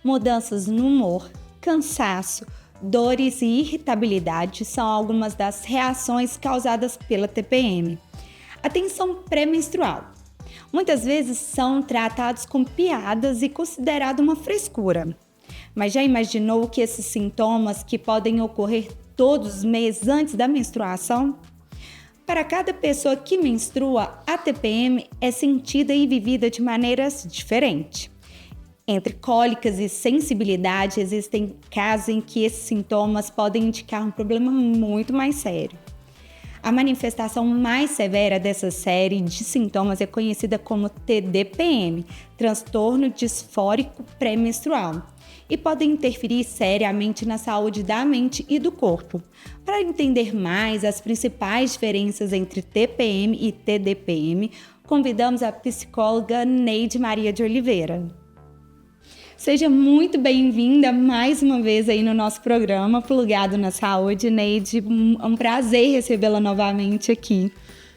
Mudanças no humor, cansaço, dores e irritabilidade são algumas das reações causadas pela TPM. A tensão pré-menstrual. Muitas vezes são tratados com piadas e considerado uma frescura. Mas já imaginou que esses sintomas que podem ocorrer todos os meses antes da menstruação? Para cada pessoa que menstrua, a TPM é sentida e vivida de maneiras diferentes. Entre cólicas e sensibilidade, existem casos em que esses sintomas podem indicar um problema muito mais sério. A manifestação mais severa dessa série de sintomas é conhecida como TDPM, transtorno disfórico pré-menstrual, e pode interferir seriamente na saúde da mente e do corpo. Para entender mais as principais diferenças entre TPM e TDPM, convidamos a psicóloga Neide Maria de Oliveira. Seja muito bem-vinda mais uma vez aí no nosso programa Plugado na Saúde, Neide. É um prazer recebê-la novamente aqui.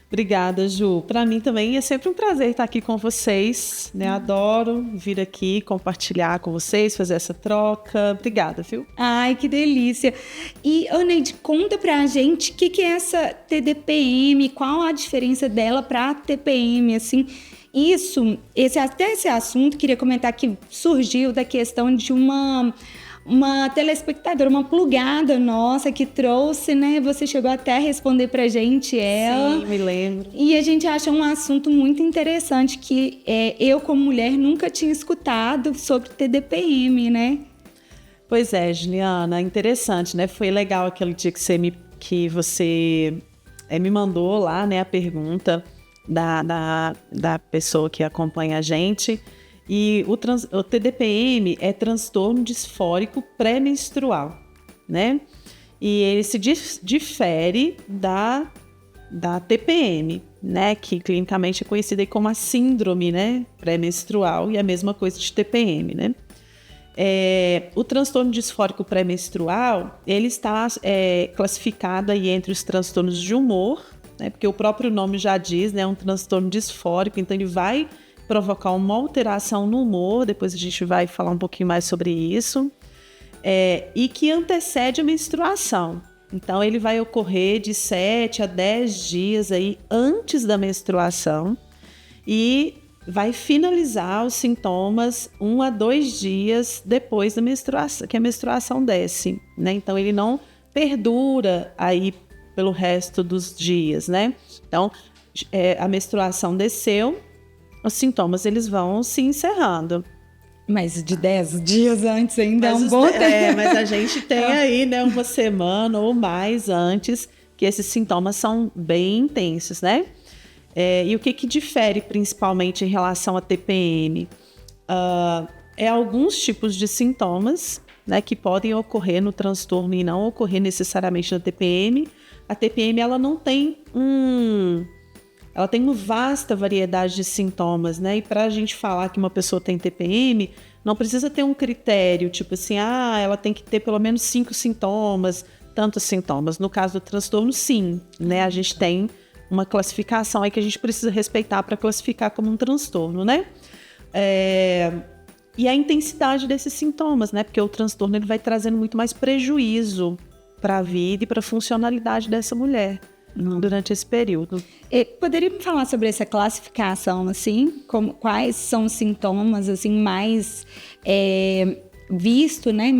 Obrigada, Ju. Para mim também é sempre um prazer estar aqui com vocês, né? Adoro vir aqui compartilhar com vocês, fazer essa troca. Obrigada, viu? Ai, que delícia. E, Neide, conta pra gente o que é essa TDPM, qual a diferença dela para a TPM, assim. Esse assunto, queria comentar que surgiu da questão de uma telespectadora, uma plugada nossa que trouxe, né? Você chegou até a responder pra gente ela. Sim, me lembro. E a gente acha um assunto muito interessante que eu, como mulher, nunca tinha escutado sobre TDPM, né? Pois é, Juliana, interessante, né? Foi legal aquele dia que você me mandou lá, né, a pergunta da pessoa que acompanha a gente. E o TDPM é transtorno disfórico pré-menstrual, né? E ele se difere da TPM, né? Que clinicamente é conhecida aí como a síndrome, né, pré-menstrual, e a mesma coisa de TPM, né? O transtorno disfórico pré-menstrual, ele está classificado aí entre os transtornos de humor, né? Porque o próprio nome já diz, né? É um transtorno disfórico, então ele vai provocar uma alteração no humor, depois a gente vai falar um pouquinho mais sobre isso, e que antecede a menstruação. Então, ele vai ocorrer de 7 a 10 dias aí antes da menstruação e vai finalizar os sintomas 1 a 2 dias depois da menstruação, que a menstruação desce, né? Então, ele não perdura aí pelo resto dos dias, né? Então, a menstruação desceu, os sintomas eles vão se encerrando. Mas de 10 dias antes ainda é um bom tempo. Mas a gente tem aí, né, uma semana ou mais antes que esses sintomas são bem intensos, né? E o que difere principalmente em relação à TPM? Alguns tipos de sintomas, né, que podem ocorrer no transtorno e não ocorrer necessariamente na TPM. A TPM ela não tem ela tem uma vasta variedade de sintomas, né? E para a gente falar que uma pessoa tem TPM, não precisa ter um critério, tipo assim, ela tem que ter pelo menos 5 sintomas, tantos sintomas. No caso do transtorno, sim, né? A gente tem uma classificação aí que a gente precisa respeitar para classificar como um transtorno, né? E a intensidade desses sintomas, né? Porque o transtorno ele vai trazendo muito mais prejuízo para a vida e para a funcionalidade dessa mulher durante esse período. Poderia me falar sobre essa classificação, assim? Quais são os sintomas, assim, mais vistos, né?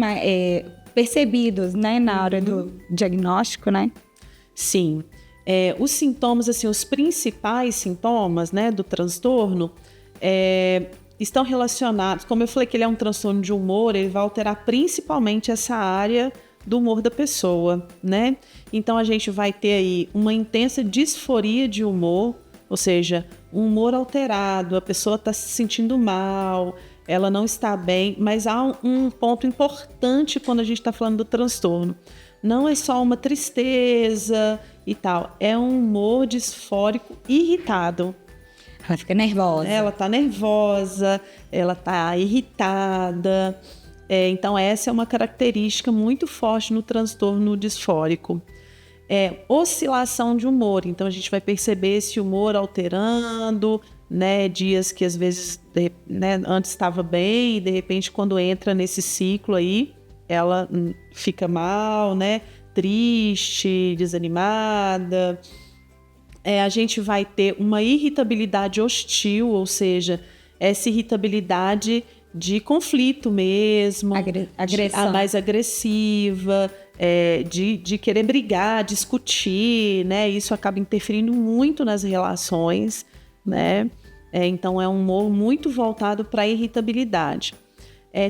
Percebidos, né? Na hora do diagnóstico, né? Sim. Os sintomas, assim, os principais sintomas, né, do transtorno estão relacionados, como eu falei que ele é um transtorno de humor, ele vai alterar principalmente essa área do humor da pessoa, né? Então a gente vai ter aí uma intensa disforia de humor, ou seja, um humor alterado, a pessoa está se sentindo mal, ela não está bem, mas há um ponto importante quando a gente está falando do transtorno. Não é só uma tristeza e tal, é um humor disfórico irritado. Ela fica nervosa. Ela está nervosa, ela está irritada. Então, essa é uma característica muito forte no transtorno disfórico. Oscilação de humor. Então, a gente vai perceber esse humor alterando, né? Dias que às vezes, né, antes estava bem e de repente quando entra nesse ciclo aí, ela fica mal, né? Triste, desanimada. A gente vai ter uma irritabilidade hostil, ou seja, essa irritabilidade de conflito mesmo, agressão. Mais agressiva, de querer brigar, discutir, né? Isso acaba interferindo muito nas relações, né? Então é um humor muito voltado para a irritabilidade.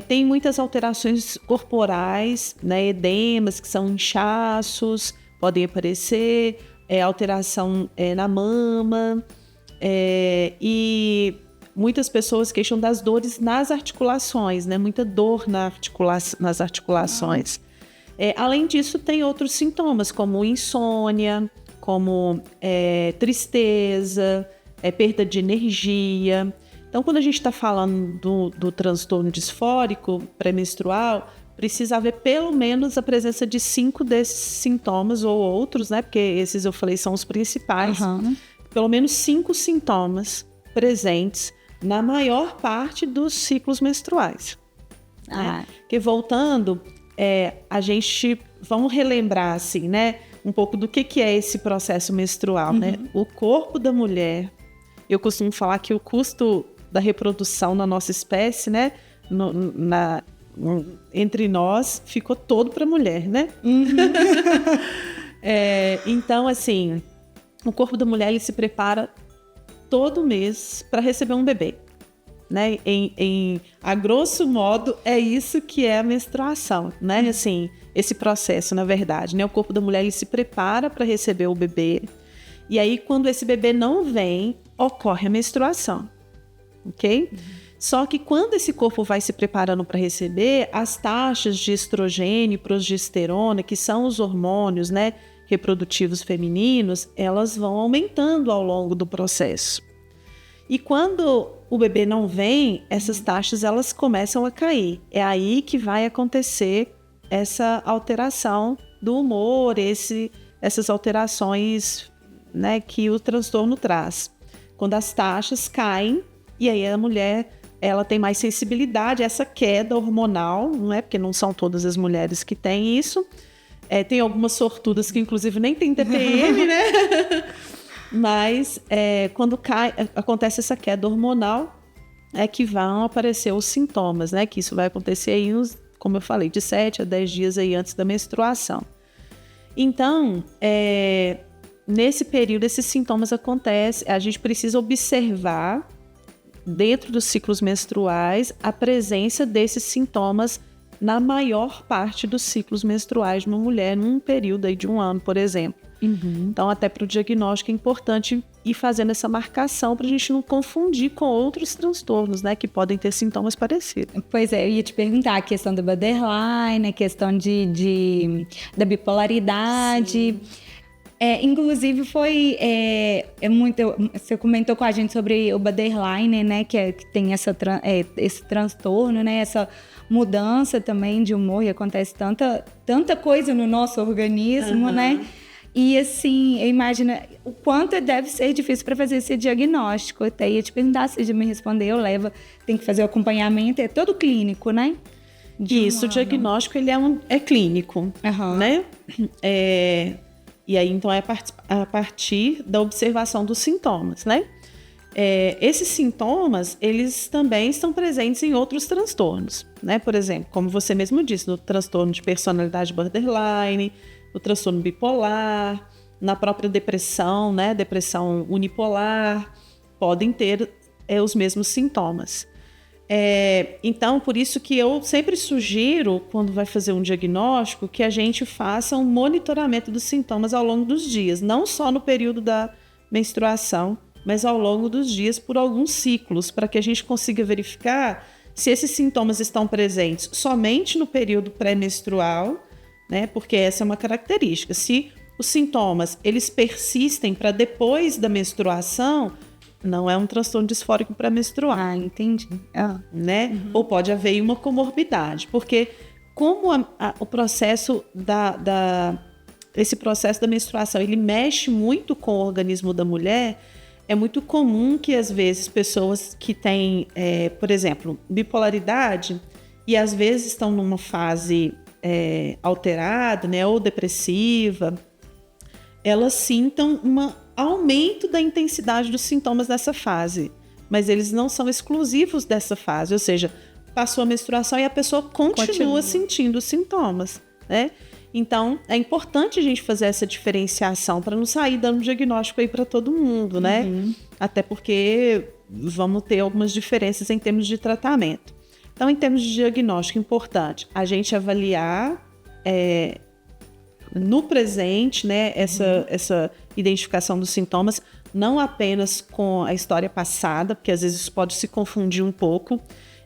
Tem muitas alterações corporais, né? Edemas, que são inchaços, podem aparecer, alteração na mama, e muitas pessoas queixam das dores nas articulações, né? Muita dor nas articulações. Além disso, tem outros sintomas, como insônia, como tristeza, perda de energia. Então, quando a gente está falando do transtorno disfórico pré-menstrual, precisa haver pelo menos a presença de 5 desses sintomas ou outros, né? Porque esses eu falei são os principais. Uhum. Pelo menos 5 sintomas presentes na maior parte dos ciclos menstruais. Né? Porque voltando, a gente vamos relembrar assim, né? Um pouco do que é esse processo menstrual, né? O corpo da mulher, eu costumo falar que o custo da reprodução na nossa espécie, né? Entre nós, ficou todo para a mulher, né? Então, assim, o corpo da mulher ele se prepara todo mês para receber um bebê, né? A grosso modo, é isso que é a menstruação, né? Assim, esse processo, na verdade, né? O corpo da mulher ele se prepara para receber o bebê, e aí, quando esse bebê não vem, ocorre a menstruação, ok? Só que quando esse corpo vai se preparando para receber, as taxas de estrogênio e progesterona, que são os hormônios, né, reprodutivos femininos, elas vão aumentando ao longo do processo. E quando o bebê não vem, essas taxas elas começam a cair. É aí que vai acontecer essa alteração do humor, essas alterações, né, que o transtorno traz. Quando as taxas caem, e aí a mulher ela tem mais sensibilidade a essa queda hormonal, não é? Porque não são todas as mulheres que têm isso. Tem algumas sortudas que, inclusive, nem tem TPM, né? Mas quando acontece essa queda hormonal, é que vão aparecer os sintomas, né? Que isso vai acontecer aí, como eu falei, de 7 a 10 dias aí antes da menstruação. Então, nesse período, esses sintomas acontecem, a gente precisa observar dentro dos ciclos menstruais a presença desses sintomas na maior parte dos ciclos menstruais de uma mulher num período aí de 1 ano, por exemplo. Então, até para o diagnóstico é importante ir fazendo essa marcação para a gente não confundir com outros transtornos, né, que podem ter sintomas parecidos. Pois eu ia te perguntar a questão do borderline, a questão da bipolaridade. Sim. Inclusive você comentou com a gente sobre o borderline, né, que tem esse transtorno, né, essa mudança também de humor, e acontece tanta coisa no nosso organismo, né? E assim, eu imagino o quanto deve ser difícil para fazer esse diagnóstico. Eu até ia te perguntar, se já me respondeu, tem que fazer o acompanhamento, é todo clínico, né? Isso, o diagnóstico ele é clínico, né? E aí, então, é a partir da observação dos sintomas, né? Esses sintomas, eles também estão presentes em outros transtornos, né? Por exemplo, como você mesmo disse, no transtorno de personalidade borderline, no transtorno bipolar, na própria depressão, né? Depressão unipolar, podem ter os mesmos sintomas. Então, por isso que eu sempre sugiro, quando vai fazer um diagnóstico, que a gente faça um monitoramento dos sintomas ao longo dos dias, não só no período da menstruação, mas ao longo dos dias por alguns ciclos, para que a gente consiga verificar se esses sintomas estão presentes somente no período pré-menstrual, né? Porque essa é uma característica. Se os sintomas eles persistem para depois da menstruação, não é um transtorno disfórico pré-menstrual. Ah, entendi. Né? Ou pode haver uma comorbidade, porque como o processo esse processo da menstruação, ele mexe muito com o organismo da mulher, é muito comum que, às vezes, pessoas que têm, por exemplo, bipolaridade e, às vezes, estão numa fase alterada, né, ou depressiva, elas sintam um aumento da intensidade dos sintomas dessa fase. Mas eles não são exclusivos dessa fase, ou seja, passou a menstruação e a pessoa continua sentindo os sintomas, né? Então, é importante a gente fazer essa diferenciação para não sair dando diagnóstico aí para todo mundo, né? Até porque vamos ter algumas diferenças em termos de tratamento. Então, em termos de diagnóstico, importante a gente avaliar no presente, né, essa identificação dos sintomas, não apenas com a história passada, porque às vezes isso pode se confundir um pouco,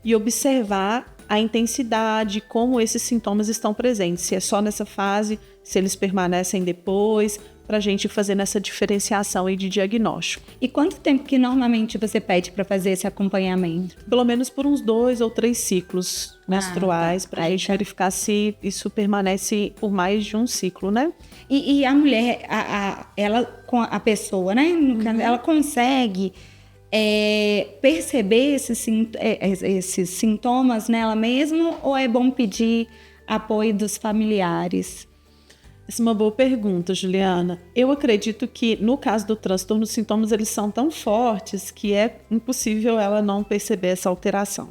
e observar a intensidade, como esses sintomas estão presentes, se é só nessa fase, se eles permanecem depois, para a gente fazer essa diferenciação aí de diagnóstico. E quanto tempo que normalmente você pede para fazer esse acompanhamento? Pelo menos por uns 2 ou 3 ciclos menstruais, para a gente verificar se isso permanece por mais de um ciclo, né? E a mulher, ela, com a pessoa, né? Ela consegue perceber esses sintomas nela mesma, ou é bom pedir apoio dos familiares? Essa é uma boa pergunta, Juliana. Eu acredito que, no caso do transtorno, os sintomas eles são tão fortes que é impossível ela não perceber essa alteração.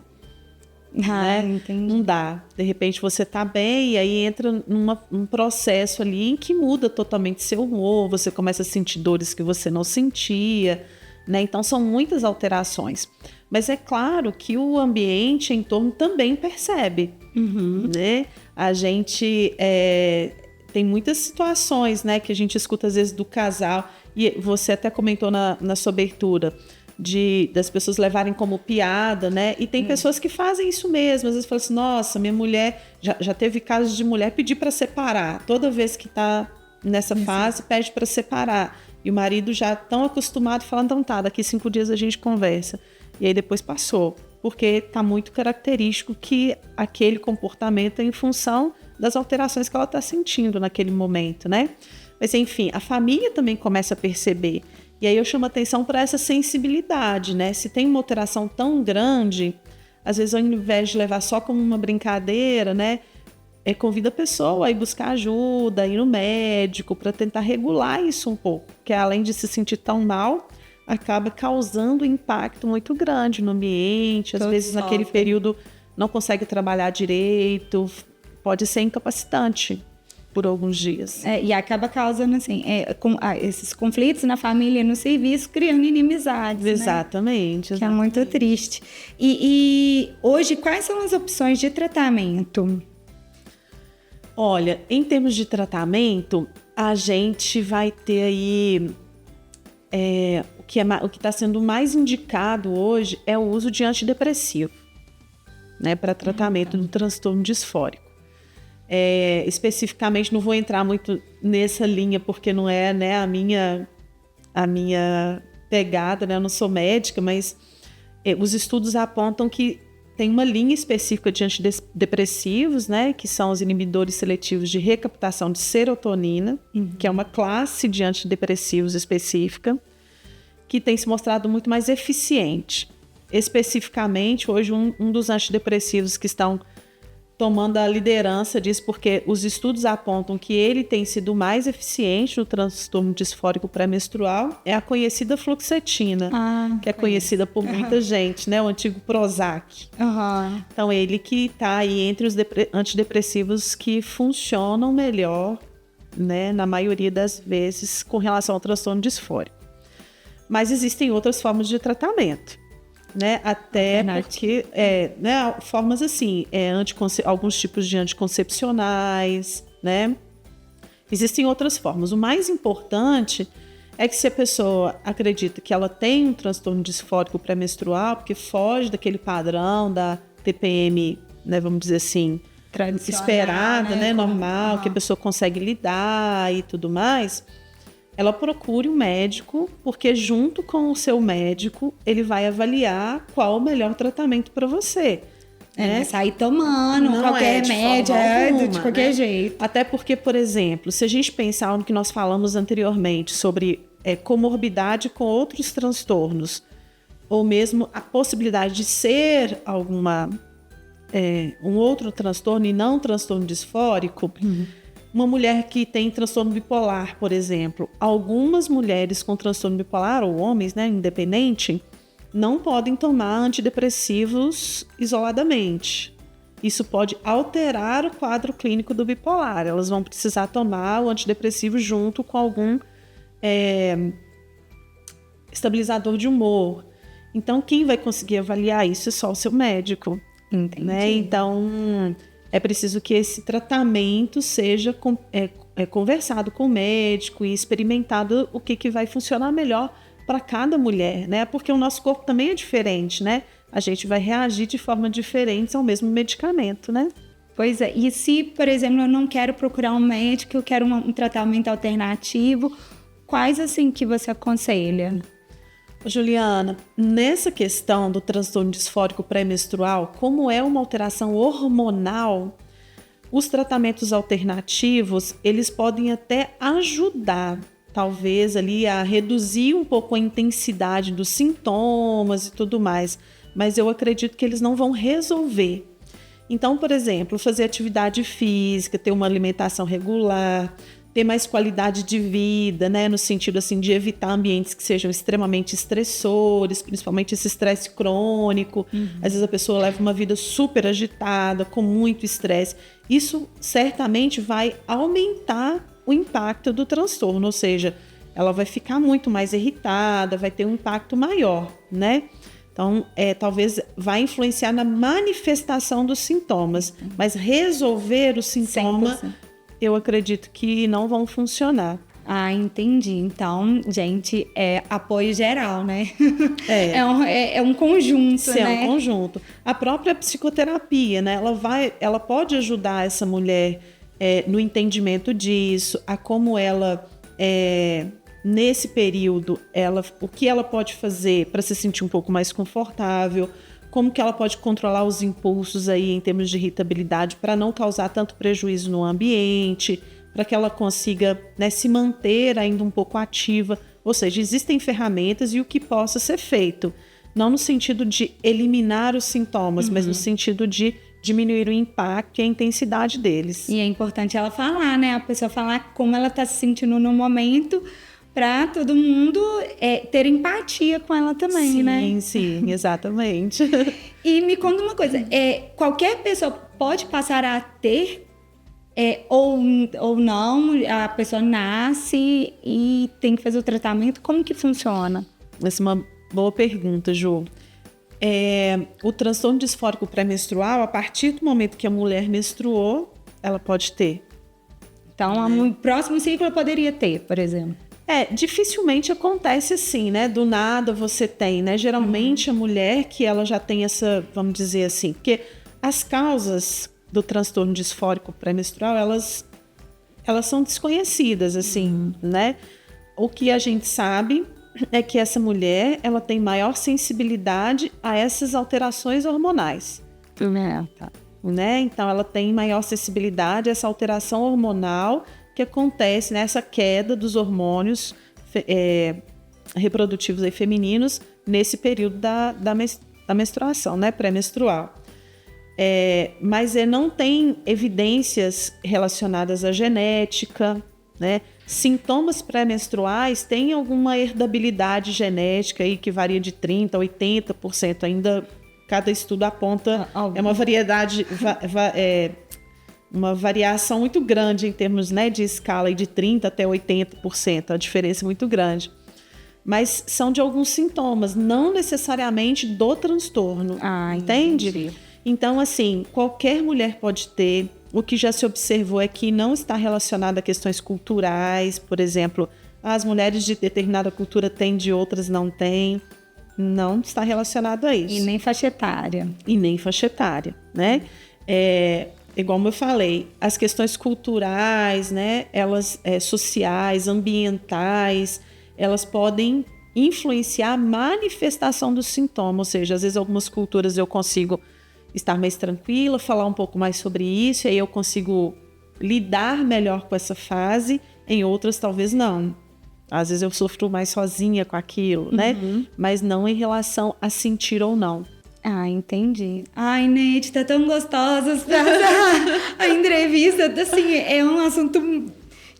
Né? Entendi. Não dá. De repente você tá bem e aí entra num processo ali em que muda totalmente seu humor, você começa a sentir dores que você não sentia, né? Então são muitas alterações. Mas é claro que o ambiente em torno também percebe, né? A gente tem muitas situações, né, que a gente escuta às vezes do casal, e você até comentou na sua abertura, das pessoas levarem como piada, né? E tem pessoas que fazem isso mesmo. Às vezes falam assim, nossa, minha mulher... Já teve casos de mulher pedir para separar. Toda vez que está nessa fase, pede para separar. E o marido já tão acostumado, fala, então tá, daqui 5 dias a gente conversa. E aí depois passou. Porque está muito característico que aquele comportamento é em função das alterações que ela está sentindo naquele momento, né? Mas, enfim, a família também começa a perceber. E aí eu chamo atenção para essa sensibilidade, né? Se tem uma alteração tão grande, às vezes ao invés de levar só como uma brincadeira, né? Convida a pessoa a ir buscar ajuda, ir no médico, para tentar regular isso um pouco. Porque além de se sentir tão mal, acaba causando um impacto muito grande no ambiente. Às vezes naquele período não consegue trabalhar direito, pode ser incapacitante por alguns dias. E acaba causando, assim, esses conflitos na família e no serviço, criando inimizades. Exatamente. Né? Que é muito triste. E hoje, quais são as opções de tratamento? Olha, em termos de tratamento, a gente vai ter aí... o que está sendo mais indicado hoje é o uso de antidepressivo, né, para tratamento do transtorno disfórico. Especificamente, não vou entrar muito nessa linha, porque não é, né, a minha pegada, né? Eu não sou médica, mas os estudos apontam que tem uma linha específica de antidepressivos, né, que são os inibidores seletivos de recaptação de serotonina, que é uma classe de antidepressivos específica, que tem se mostrado muito mais eficiente. Especificamente, hoje, um dos antidepressivos que estão tomando a liderança disso, porque os estudos apontam que ele tem sido mais eficiente no transtorno disfórico pré-menstrual, é a conhecida fluoxetina, que é conhecida por muita gente, né? O antigo Prozac. Então, ele que está aí entre os antidepressivos que funcionam melhor, né, na maioria das vezes, com relação ao transtorno disfórico. Mas existem outras formas de tratamento. Né? Até porque né, formas assim, alguns tipos de anticoncepcionais, né? Existem outras formas. O mais importante é que, se a pessoa acredita que ela tem um transtorno disfórico pré-menstrual, porque foge daquele padrão da TPM, né, vamos dizer assim, esperada, né, normal, que a pessoa consegue lidar e tudo mais, ela procure um médico, porque junto com o seu médico, ele vai avaliar qual o melhor tratamento para você. Vai sair tomando qualquer remédio, de qualquer jeito. Até porque, por exemplo, se a gente pensar no que nós falamos anteriormente sobre comorbidade com outros transtornos, ou mesmo a possibilidade de ser um outro transtorno e não transtorno disfórico, uma mulher que tem transtorno bipolar, por exemplo, algumas mulheres com transtorno bipolar, ou homens, né, independente, não podem tomar antidepressivos isoladamente. Isso pode alterar o quadro clínico do bipolar. Elas vão precisar tomar o antidepressivo junto com algum estabilizador de humor. Então, quem vai conseguir avaliar isso é só o seu médico. Entendi. Né? Então, é preciso que esse tratamento seja conversado com o médico e experimentado o que vai funcionar melhor para cada mulher, né? Porque o nosso corpo também é diferente, né? A gente vai reagir de forma diferente ao mesmo medicamento, né? Pois é. E se, por exemplo, eu não quero procurar um médico, eu quero um tratamento alternativo, quais, assim, que você aconselha? Juliana, nessa questão do transtorno disfórico pré-menstrual, como é uma alteração hormonal, os tratamentos alternativos, eles podem até ajudar, talvez, ali a reduzir um pouco a intensidade dos sintomas e tudo mais, mas eu acredito que eles não vão resolver. Então, por exemplo, fazer atividade física, ter uma alimentação regular, ter mais qualidade de vida, né, no sentido assim de evitar ambientes que sejam extremamente estressores, principalmente esse estresse crônico. Às vezes a pessoa leva uma vida super agitada, com muito estresse. Isso certamente vai aumentar o impacto do transtorno, ou seja, ela vai ficar muito mais irritada, vai ter um impacto maior, né? Então, talvez vai influenciar na manifestação dos sintomas, mas resolver o sintoma, 100%. Eu acredito que não vão funcionar. Ah, entendi. Então, gente, é apoio geral, né? É um conjunto, Sim, né? É um conjunto. A própria psicoterapia, né? Ela pode ajudar essa mulher no entendimento disso, a como ela, nesse período, o que ela pode fazer para se sentir um pouco mais confortável, como que ela pode controlar os impulsos aí em termos de irritabilidade para não causar tanto prejuízo no ambiente, para que ela consiga, né, se manter ainda um pouco ativa. Ou seja, existem ferramentas e o que possa ser feito. Não no sentido de eliminar os sintomas, mas no sentido de diminuir o impacto e a intensidade deles. E é importante ela falar, né? A pessoa falar como ela está se sentindo no momento, para todo mundo ter empatia com ela também, sim, né? Sim, exatamente. E me conta uma coisa, qualquer pessoa pode passar a ter ou não, a pessoa nasce e tem que fazer o tratamento, como que funciona? Essa é uma boa pergunta, Ju. O transtorno disfórico pré-menstrual, a partir do momento que a mulher menstruou, ela pode ter. Então, no próximo ciclo eu poderia ter, por exemplo. Dificilmente acontece assim, né? Do nada você tem, né? Geralmente a mulher que ela já tem essa, vamos dizer assim, porque as causas do transtorno disfórico pré-menstrual, elas são desconhecidas, assim, né? O que a gente sabe é que essa mulher, ela tem maior sensibilidade a essas alterações hormonais. Tá. Né? Então, ela tem maior sensibilidade a essa alteração hormonal que acontece nessa queda dos hormônios reprodutivos aí, femininos nesse período da menstruação, né? Pré-menstrual. Mas não tem evidências relacionadas à genética, né? Sintomas pré-menstruais têm alguma herdabilidade genética aí que varia de 30% a 80%, ainda cada estudo aponta, uma variedade, uma variação muito grande em termos, né, de escala de 30% até 80%, a diferença é muito grande. Mas são de alguns sintomas, não necessariamente do transtorno, entende? Entendi. Então, assim, qualquer mulher pode ter. O que já se observou é que não está relacionado a questões culturais, por exemplo, as mulheres de determinada cultura têm, de outras não têm. Não está relacionado a isso. E nem faixa etária. E nem faixa etária, né? Igual eu falei, as questões culturais, né? Elas sociais, ambientais, elas podem influenciar a manifestação do sintoma. Ou seja, às vezes algumas culturas eu consigo estar mais tranquila, falar um pouco mais sobre isso, e aí eu consigo lidar melhor com essa fase, em outras talvez não. Às vezes eu sofro mais sozinha com aquilo, né? Mas não em relação a sentir ou não. Ah, entendi. Ai, Neide, tá tão gostosa a entrevista. Assim, é um assunto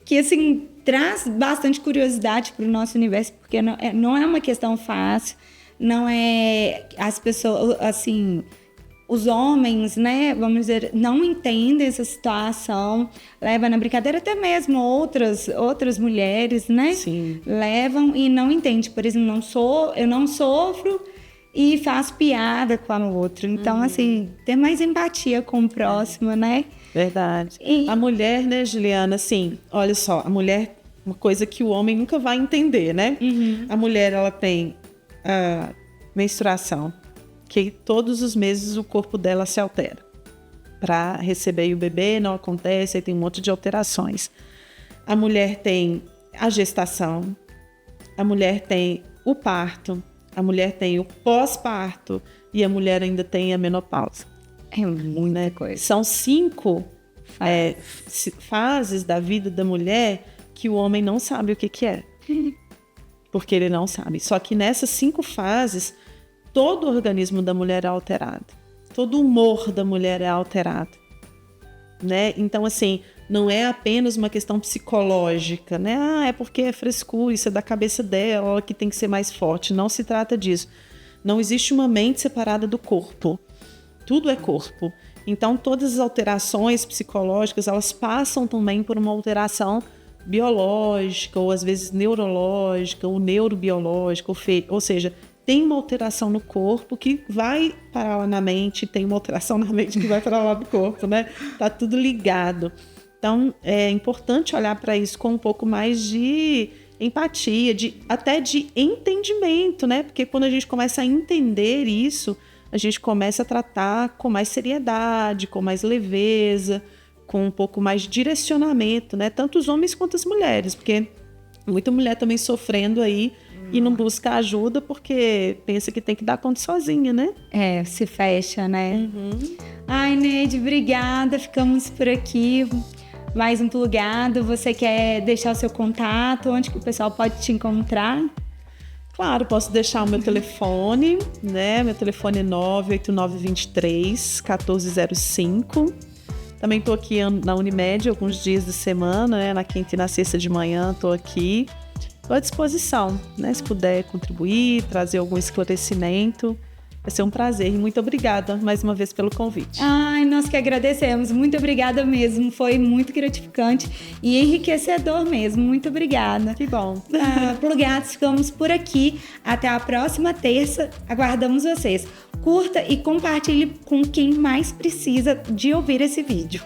que, assim, traz bastante curiosidade para o nosso universo, porque não é uma questão fácil, não é... As pessoas, assim... Os homens, né, vamos dizer, não entendem essa situação, levam na brincadeira, até mesmo outras mulheres, né? Sim. Levam e não entendem. Por exemplo, eu não sofro e faço piada com a outra. Então, assim, ter mais empatia com o próximo, né? Verdade. A mulher, né, Juliana, assim, olha só, a mulher, uma coisa que o homem nunca vai entender, né? A mulher, ela tem a menstruação, que todos os meses o corpo dela se altera. Para receber o bebê não acontece, aí tem um monte de alterações. A mulher tem a gestação, a mulher tem o parto, a mulher tem o pós-parto e a mulher ainda tem a menopausa. É muita coisa. São 5 fases da vida da mulher que o homem não sabe o que é. Porque ele não sabe. Só que nessas 5 fases, todo o organismo da mulher é alterado. Todo o humor da mulher é alterado. Né? Então, assim, não é apenas uma questão psicológica, né? Ah, é porque é frescura, isso é da cabeça dela, que tem que ser mais forte. Não se trata disso. Não existe uma mente separada do corpo. Tudo é corpo. Então, todas as alterações psicológicas, elas passam também por uma alteração biológica, ou às vezes neurológica, ou neurobiológica, ou seja, tem uma alteração no corpo que vai parar lá na mente, tem uma alteração na mente que vai parar lá no corpo, né? Tá tudo ligado. Então, é importante olhar para isso com um pouco mais de empatia, até de entendimento, né? Porque quando a gente começa a entender isso, a gente começa a tratar com mais seriedade, com mais leveza, com um pouco mais de direcionamento, né? Tanto os homens quanto as mulheres, porque muita mulher também sofrendo aí e não busca ajuda porque pensa que tem que dar conta sozinha, né? É, se fecha, né? Ai, Neide, obrigada. Ficamos por aqui. Mais um Plugado. Você quer deixar o seu contato? Onde que o pessoal pode te encontrar? Claro, posso deixar o meu telefone, né? Meu telefone é 98923-1405. Também estou aqui na Unimed alguns dias da semana, né? Na quinta e na sexta de manhã estou aqui. Estou à disposição, né? Se puder contribuir, trazer algum esclarecimento, vai ser um prazer. E muito obrigada mais uma vez pelo convite. Ai, nós que agradecemos. Muito obrigada mesmo. Foi muito gratificante e enriquecedor mesmo. Muito obrigada. Que bom. Plugados, ficamos por aqui. Até a próxima terça. Aguardamos vocês. Curta e compartilhe com quem mais precisa de ouvir esse vídeo.